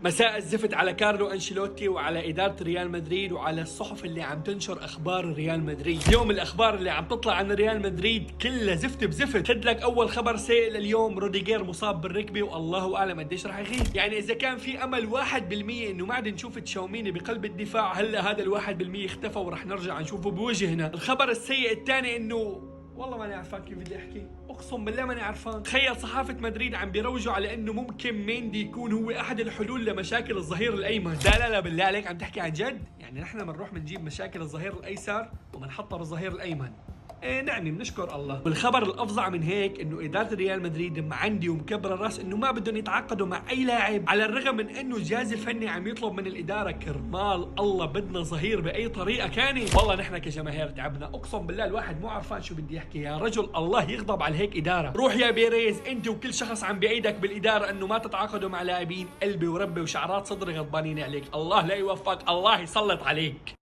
مساء الزفت على كارلو أنشيلوتي وعلى إدارة ريال مدريد وعلى الصحف اللي عم تنشر أخبار ريال مدريد. اليوم الأخبار اللي عم تطلع عن ريال مدريد كلها زفت بزفت. خد لك أول خبر سائل اليوم، روديجير مصاب بالركبة والله أعلم قديش رح يغيب. يعني إذا كان في أمل 1% إنه ما عاد نشوف تشاوميني بقلب الدفاع، هلا هذا ال1% اختفى ورح نرجع نشوفه بوجهنا. الخبر السيء الثاني إنه والله ماني عرفان كيف بدي احكي، اقسم بالله ماني عرفان. تخيل صحافه مدريد عم بيروجوا على انه ممكن ميندي يكون هو احد الحلول لمشاكل الظهير الايمن. لا بالله عليك، عم تحكي عن جد؟ يعني نحن بنروح بنجيب مشاكل الظهير الايسر وبنحطها بالظهير الايمن؟ ايه نعم، بنشكر الله. والخبر الافظع من هيك انه اداره ريال مدريد معندي ومكبره الراس انه ما بدهم يتعاقدوا مع اي لاعب، على الرغم من انه الجهاز الفني عم يطلب من الاداره كرمال الله بدنا ظهير باي طريقه كانت. والله نحن كجماهير تعبنا، اقسم بالله الواحد مو عرفان شو بدي يحكي. يا رجل الله يغضب على هيك اداره. روح يا بيريز انت وكل شخص عم بايدك بالاداره انه ما تتعاقدوا مع لاعبين قلبي وربي وشعرات صدري غضبانين عليك. الله لا يوفقك، الله يسلط عليك.